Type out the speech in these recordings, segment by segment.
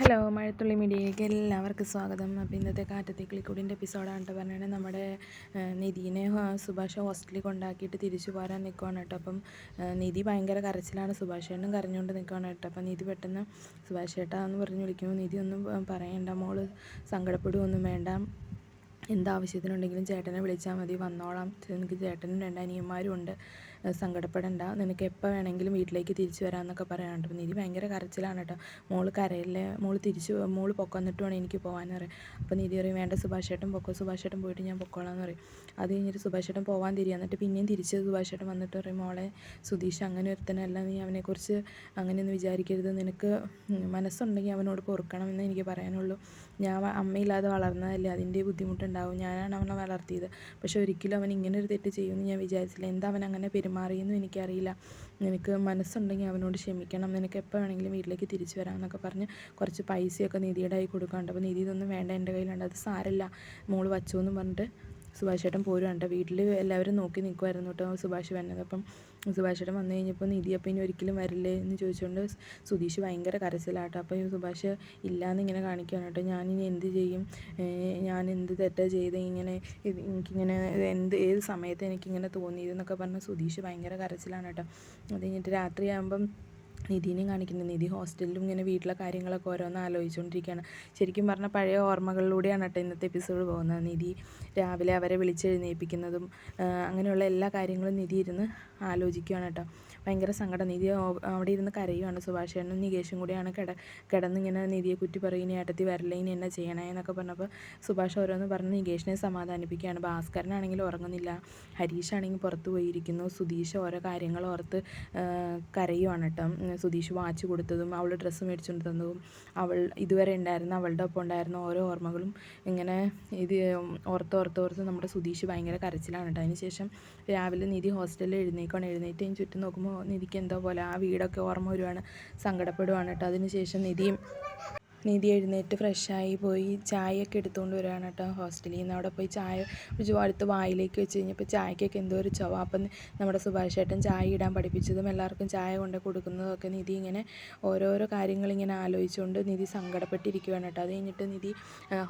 Hello, മഴത്തുള്ളി മീഡിയയിലേക്ക് എല്ലാവർക്കും സ്വാഗതം. അപ്പോൾ ഇന്നത്തെ കാറ്റത്തെ കിളിക്കൂടിൻ്റെ എപ്പിസോഡാണ് കേട്ടോ. പറഞ്ഞാൽ നമ്മുടെ നിധീനെ സുഭാഷ് ഹോസ്റ്റലിൽ കൊണ്ടാക്കിയിട്ട് തിരിച്ചു പോരാൻ നിൽക്കുവാണ് കേട്ടോ. അപ്പം നിധി ഭയങ്കര കരച്ചിലാണ്, സുഭാഷ് ഏട്ടനും കരഞ്ഞുകൊണ്ട് നിൽക്കുവാണ് കേട്ടോ. അപ്പം നിധി പെട്ടെന്ന് സുഭാഷ് ഏട്ടാ എന്ന് പറഞ്ഞ് വിളിക്കുമ്പോൾ നിധി ഒന്നും പറയണ്ട, മോള് സങ്കടപ്പെടുകയൊന്നും വേണ്ട, എന്താവശ്യത്തിനുണ്ടെങ്കിലും ചേട്ടനെ വിളിച്ചാൽ മതി, വന്നോളാം, എനിക്ക് ചേട്ടനും 2 അനിയന്മാരും ഉണ്ട്, സങ്കടപ്പെടണ്ട, നിനക്ക് എപ്പോൾ വേണമെങ്കിലും വീട്ടിലേക്ക് തിരിച്ചു വരാമെന്നൊക്കെ പറയാനുണ്ട്. അപ്പോൾ നിധി ഭയങ്കര കരച്ചിലാണ് കേട്ടോ. മോള് കരയില്ലേ, മോള് പൊക്കൊന്നിട്ട് വേണം എനിക്ക് പോകാമെന്ന് പറയും. അപ്പോൾ നിധി പറയും, വേണ്ട സുഭാഷ് ഏട്ടൻ പൊക്കോ, സുഭാഷ് ഏട്ടൻ പോയിട്ട് ഞാൻ പൊക്കോളാമെന്ന് പറയും. അത് കഴിഞ്ഞിട്ട് സുഭാഷ് ഏട്ടൻ പോകാൻ തിരിയുക, എന്നിട്ട് പിന്നെയും തിരിച്ച് സുഭാഷ് ഏട്ടൻ വന്നിട്ട് പറയും, മോളെ സുധീഷ് അങ്ങനെ ഒരുത്തനല്ല, നീ അവനെക്കുറിച്ച് അങ്ങനെയൊന്നും വിചാരിക്കരുത്, നിനക്ക് മനസ്സുണ്ടെങ്കിൽ അവനോട് പൊറുക്കണമെന്ന് എനിക്ക് പറയാനുള്ളൂ. ഞാൻ അമ്മയില്ലാതെ വളർന്നതല്ലേ, അതിൻ്റെ ബുദ്ധിമുട്ടുണ്ടാവും, ഞാനാണ് അവനെ വളർത്തിയത്, പക്ഷെ ഒരിക്കലും അവൻ ഇങ്ങനൊരു തെറ്റ് ചെയ്യുമെന്ന് ഞാൻ വിചാരിച്ചില്ല, എന്താ അവൻ അങ്ങനെ പെരുമാറിയെന്നും എനിക്കറിയില്ല, നിനക്ക് മനസ്സുണ്ടെങ്കിൽ അവനോട് ക്ഷമിക്കണം, നിനക്ക് എപ്പോൾ വേണമെങ്കിലും വീട്ടിലേക്ക് തിരിച്ചു വരാമെന്നൊക്കെ പറഞ്ഞ് കുറച്ച് പൈസയൊക്കെ നിധിയുടെ കയ്യിൽ കൊടുക്കാനുണ്ട്. അപ്പോൾ നിധി ഇതൊന്നും വേണ്ട, എൻ്റെ കയ്യിലുണ്ട്, അത് സാരമില്ല മോള് വച്ചു എന്ന് പറഞ്ഞിട്ട് സുഭാഷ് ഏട്ടൻ പോരുകയാണ്. വീട്ടിൽ എല്ലാവരും നോക്കി നിൽക്കുമായിരുന്നു കേട്ടോ സുഭാഷ് വരുന്നത്. അപ്പം സുഭാഷ് ഏട്ടൻ വന്നു കഴിഞ്ഞപ്പോൾ നിധി അപ്പം ഇനി ഒരിക്കലും വരില്ലേ എന്ന് ചോദിച്ചുകൊണ്ട് സുധീഷ് ഭയങ്കര കരച്ചിലാട്ടോ. അപ്പോൾ ഈ സുഭാഷ് ഇല്ലയെന്ന് ഇങ്ങനെ കാണിക്കുകയാണ് കേട്ടോ. ഞാനിനി എന്ത് ചെയ്യും, ഞാൻ എന്ത് തെറ്റാ ചെയ്ത് ഇങ്ങനെ എനിക്കിങ്ങനെ ഏത് സമയത്ത് എനിക്കിങ്ങനെ തോന്നിയതെന്നൊക്കെ പറഞ്ഞ് സുധീഷ് ഭയങ്കര കരച്ചിലാണ് കേട്ടോ. അത് കഴിഞ്ഞിട്ട് രാത്രിയാകുമ്പം നിധിനെയും കാണിക്കുന്നത്. നിധി ഹോസ്റ്റലിലും ഇങ്ങനെ വീട്ടിലെ കാര്യങ്ങളൊക്കെ ഓരോന്ന് ആലോചിച്ചുകൊണ്ടിരിക്കുകയാണ്. ശരിക്കും പറഞ്ഞാൽ പഴയ ഓർമ്മകളിലൂടെയാണ് കേട്ടോ ഇന്നത്തെ എപ്പിസോഡ് പോകുന്നത്. നിധി രാവിലെ അവരെ വിളിച്ചെഴുന്നേൽപ്പിക്കുന്നതും അങ്ങനെയുള്ള എല്ലാ കാര്യങ്ങളും നിധി ഇരുന്ന് ആലോചിക്കുകയാണ് കേട്ടോ. ഭയങ്കര സങ്കടം. നിധി അവിടെ ഇരുന്ന് കരയുവാണ്. സുഭാഷ് ഏട്ടനും നികേഷും കൂടിയാണ് കിടന്നിങ്ങനെ നിധിയെ കുറ്റി പറയും, ഇനി ഏട്ടത്തി വരില്ല, ഇനി എന്നാ ചെയ്യണേ എന്നൊക്കെ പറഞ്ഞപ്പോൾ സുഭാഷ് ഓരോന്ന് പറഞ്ഞ് നികേഷിനെ സമാധാനിപ്പിക്കുകയാണ്. ഭാസ്കരനാണെങ്കിൽ ഉറങ്ങുന്നില്ല, ഹരീഷാണെങ്കിൽ പുറത്ത് പോയിരിക്കുന്നു, സുധീഷ് ഓരോ കാര്യങ്ങൾ ഓർത്ത് കരയുവാണ് കേട്ടോ. സുധീഷ് വാച്ച് കൊടുത്തതും അവൾ ഡ്രസ്സ് മേടിച്ചുകൊണ്ട് തന്നതും അവൾ ഇതുവരെ ഉണ്ടായിരുന്ന അവളുടെ ഒപ്പം ഉണ്ടായിരുന്ന ഓരോ ഓർമ്മകളും ഇങ്ങനെ ഇത് ഓർത്ത് നമ്മുടെ സുധീഷ് ഭയങ്കര കരച്ചിലാണ് കേട്ടോ. അതിനുശേഷം രാവിലെ നിധി ഹോസ്റ്റലിൽ എഴുന്നേറ്റ് ചുറ്റും നോക്കുമ്പോൾ നിധിക്ക് എന്തോ പോലെ ആ വീടൊക്കെ ഓർമ്മ വരുവാണ്, സങ്കടപ്പെടുവാണ് കേട്ടോ. അതിനുശേഷം നിധി എഴുന്നേറ്റ് ഫ്രഷായി പോയി ചായയൊക്കെ എടുത്തുകൊണ്ട് വരികയാണ് കേട്ടോ ഹോസ്റ്റലിൽ നിന്ന്. അവിടെ പോയി ചായ അടുത്ത് വായിലേക്ക് വെച്ച് കഴിഞ്ഞപ്പോൾ ചായക്കൊക്കെ എന്തോ ഒരു ചുവ. അപ്പം നമ്മുടെ സുഭാഷ് ഏട്ടൻ ചായ ഇടാൻ പഠിപ്പിച്ചതും എല്ലാവർക്കും ചായ കൊണ്ട് കൊടുക്കുന്നതൊക്കെ നിധി ഇങ്ങനെ ഓരോരോ കാര്യങ്ങളിങ്ങനെ ആലോചിച്ചുകൊണ്ട് നിധി സങ്കടപ്പെട്ടിരിക്കുകയാണ് കേട്ടോ. അത് കഴിഞ്ഞിട്ട് നിധി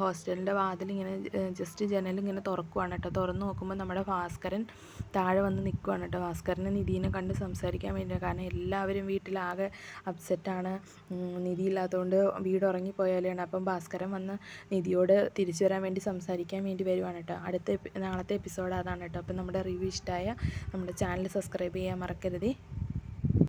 ഹോസ്റ്റലിൻ്റെ വാതിലിങ്ങനെ ജസ്റ്റ് ജനലിങ്ങനെ തുറക്കുവാണ് കേട്ടോ. തുറന്ന് നോക്കുമ്പോൾ നമ്മുടെ ഭാസ്കരൻ താഴെ വന്ന് നിൽക്കുവാണ് കേട്ടോ. ഭാസ്കരനെ നിധീനെ കണ്ട് സംസാരിക്കാൻ വേണ്ടിയാണ്, കാരണം എല്ലാവരും വീട്ടിലാകെ അപ്സെറ്റാണ്, നിധി ഇല്ലാത്തതുകൊണ്ട് വീട് ഉറങ്ങിപ്പോയാലാണ്. അപ്പം ഭാസ്കരൻ വന്ന് നിധിയോട് തിരിച്ചു വരാൻ വേണ്ടി സംസാരിക്കാൻ വേണ്ടി വരുവാണ് കേട്ടോ. നാളത്തെ എപ്പിസോഡ് അതാണ് കേട്ടോ. അപ്പം നമ്മുടെ റിവ്യൂ ഇഷ്ടമായ നമ്മുടെ ചാനൽ സബ്സ്ക്രൈബ് ചെയ്യാൻ മറക്കരുതേ.